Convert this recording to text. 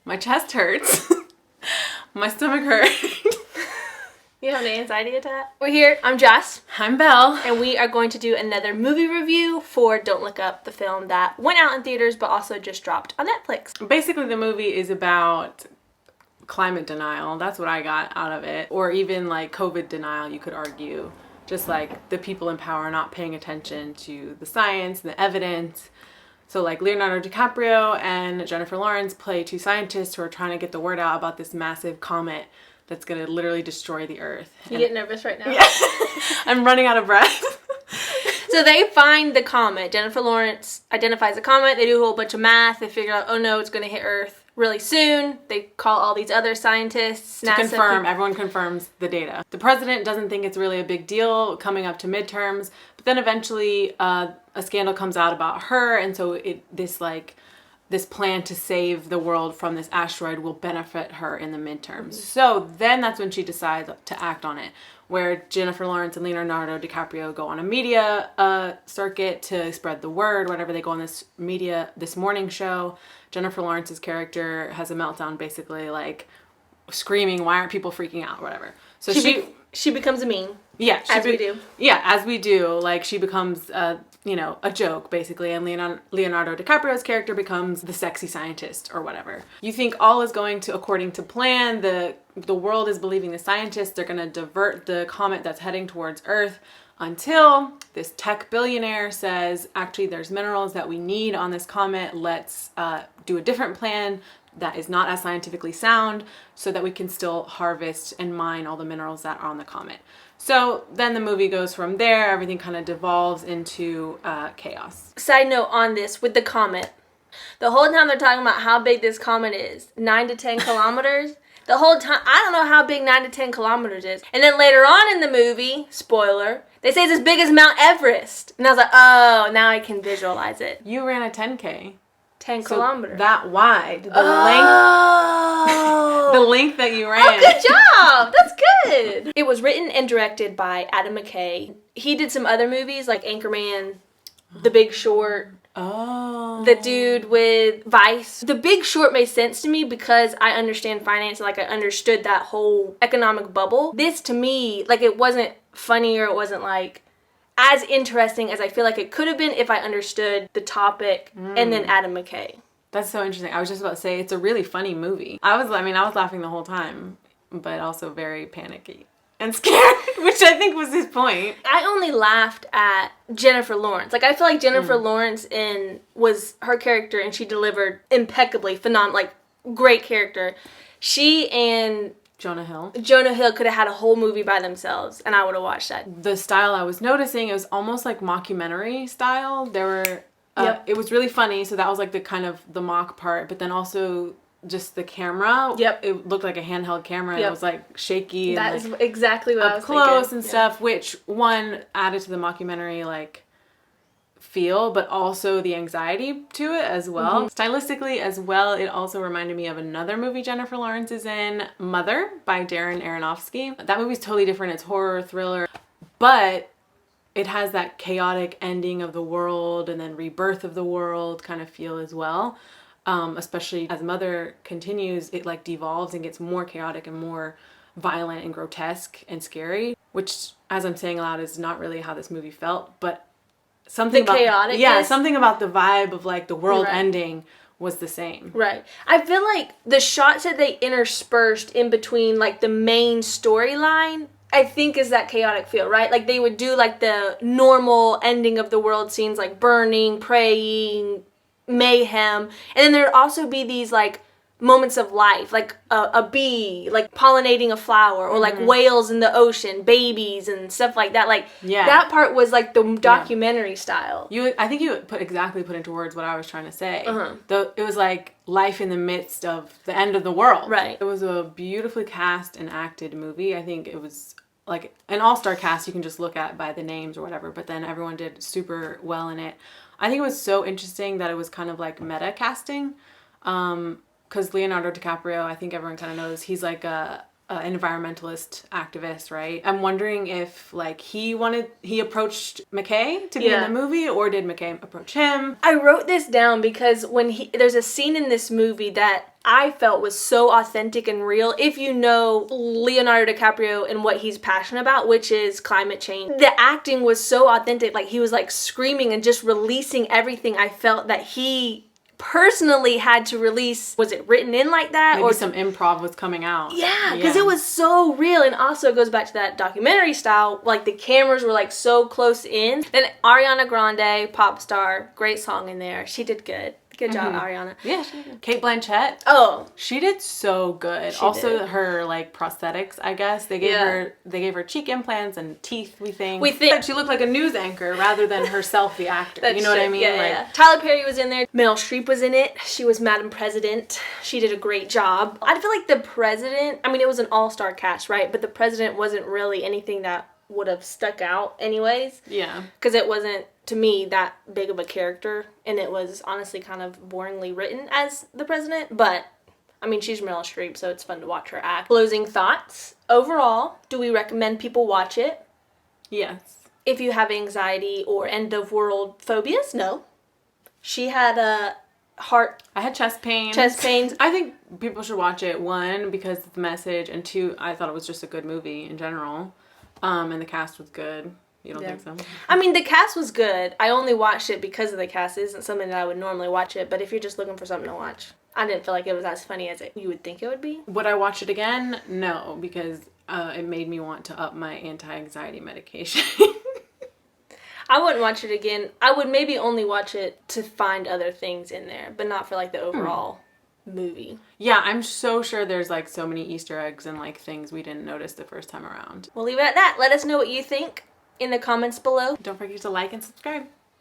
My chest hurts. My stomach hurts. You have an anxiety attack? We're here. I'm Jess. I'm Belle. And we are going to do another movie review for Don't Look Up, the film that went out in theaters but also just dropped on Netflix. Basically, the movie is about climate denial. That's what I got out of it. Or even like COVID denial, you could argue. Just like the people in power not paying attention to the science and the evidence. So like Leonardo DiCaprio and Jennifer Lawrence play two scientists who are trying to get the word out about this massive comet that's going to literally destroy the earth. You get nervous right now? Yeah. I'm running out of breath. So they find the comet. Jennifer Lawrence identifies the comet. They do a whole bunch of math. They figure out, oh no, it's going to hit Earth really soon. They call all these other scientists. To confirm, everyone confirms the data. The president doesn't think it's really a big deal coming up to midterms, but then eventually a scandal comes out about her, and so this plan to save the world from this asteroid will benefit her in the midterms. So then that's when she decides to act on it, where Jennifer Lawrence and Leonardo DiCaprio go on a media circuit to spread the word. Whenever they go on this morning show, Jennifer Lawrence's character has a meltdown, basically like screaming, "Why aren't people freaking out?" Whatever. So she becomes a meme. Yeah, we do. Yeah, as we do. Like she becomes a joke basically, and Leonardo DiCaprio's character becomes the sexy scientist or whatever. You think all is going according to plan. The world is believing the scientists. They're going to divert the comet that's heading towards Earth until this tech billionaire says, actually, there's minerals that we need on this comet. Let's do a different plan that is not as scientifically sound so that we can still harvest and mine all the minerals that are on the comet. So then the movie goes from there. Everything kind of devolves into chaos. Side note on this with the comet. The whole time they're talking about how big this comet is, 9 to 10 kilometers. The whole time, I don't know how big 9 to 10 kilometers is. And then later on in the movie, spoiler, they say it's as big as Mount Everest. And I was like, oh, now I can visualize it. You ran a 10K. 10 kilometers. That wide. The length that you ran. Oh, good job. That's good. It was written and directed by Adam McKay. He did some other movies like Anchorman, The Big Short. Oh. The dude with Vice. The Big Short made sense to me because I understand finance and like I understood that whole economic bubble. This to me, like it wasn't funny or it wasn't like as interesting as I feel like it could have been if I understood the topic and then Adam McKay. That's so interesting. I was just about to say it's a really funny movie. I was laughing the whole time, but also very panicky and scared, which I think was his point. I only laughed at Jennifer Lawrence. Like I feel like Jennifer Lawrence was her character and she delivered impeccably, phenomenal, like great character. She and Jonah Hill could have had a whole movie by themselves, and I would have watched that. The style I was noticing, it was almost like mockumentary style. There were, it was really funny, so that was like the kind of the mock part, but then also just the camera. Yep. It looked like a handheld camera, and it was like shaky. That and, is exactly what I was thinking. Up close and stuff, which one added to the mockumentary like feel, but also the anxiety to it as well. Stylistically as well, it also reminded me of another movie Jennifer Lawrence is in, Mother by Darren Aronofsky. That movie's totally different. It's horror, thriller, but it has that chaotic ending of the world and then rebirth of the world kind of feel as well. Especially as Mother continues, it like devolves and gets more chaotic and more violent and grotesque and scary, which as I'm saying aloud is not really how this movie felt, but something about the vibe of like the world ending was the same. Right. I feel like the shots that they interspersed in between like the main storyline, I think is that chaotic feel, right? Like they would do like the normal ending of the world scenes like burning, praying, mayhem, and then there'd also be these like moments of life, like a bee like pollinating a flower, or like whales in the ocean, babies and stuff like that. Like that part was like the documentary style. I think you put into words what I was trying to say. It was like life in the midst of the end of the world. Right. It was a beautifully cast and acted movie. I think it was like an all-star cast you can just look at by the names or whatever, but then everyone did super well in it. I think it was so interesting that it was kind of like meta casting. Because Leonardo DiCaprio, I think everyone kind of knows, he's like a environmentalist activist, right? I'm wondering if like he approached McKay to be in the movie, or did McKay approach him? I wrote this down because there's a scene in this movie that I felt was so authentic and real. If you know Leonardo DiCaprio and what he's passionate about, which is climate change, the acting was so authentic. Like, he was like screaming and just releasing everything I felt that he personally had to release. Was it written in like that? Maybe or some improv was coming out. Yeah, because it was so real. And also it goes back to that documentary style. Like, the cameras were like so close in. And Ariana Grande, pop star, great song in there. She did good. Good job, Ariana. Yeah, she did. Cate Blanchett. Oh, she did so good. Also, her like prosthetics, I guess they gave her cheek implants and teeth. We think like she looked like a news anchor rather than herself, the actor. You know what I mean? Yeah. Tyler Perry was in there. Meryl Streep was in it. She was Madam President. She did a great job. I feel like the president. I mean, it was an all-star cast, right? But the president wasn't really anything that would have stuck out, anyways. Yeah. Because it wasn't, to me, that big of a character, and it was honestly kind of boringly written as the president, but I mean, she's Meryl Streep, so it's fun to watch her act. Closing thoughts. Overall, do we recommend people watch it? Yes. If you have anxiety or end of world phobias, no. She had a heart. I had chest pains. I think people should watch it, one, because of the message, and two, I thought it was just a good movie in general. And the cast was good. You don't think so? I mean, the cast was good. I only watched it because of the cast. It isn't something that I would normally watch it, but if you're just looking for something to watch, I didn't feel like it was as funny as you would think it would be. Would I watch it again? No, because it made me want to up my anti-anxiety medication. I wouldn't watch it again. I would maybe only watch it to find other things in there, but not for like the overall movie. Yeah, I'm so sure there's like so many Easter eggs and like things we didn't notice the first time around. We'll leave it at that. Let us know what you think in the comments below. Don't forget to like and subscribe.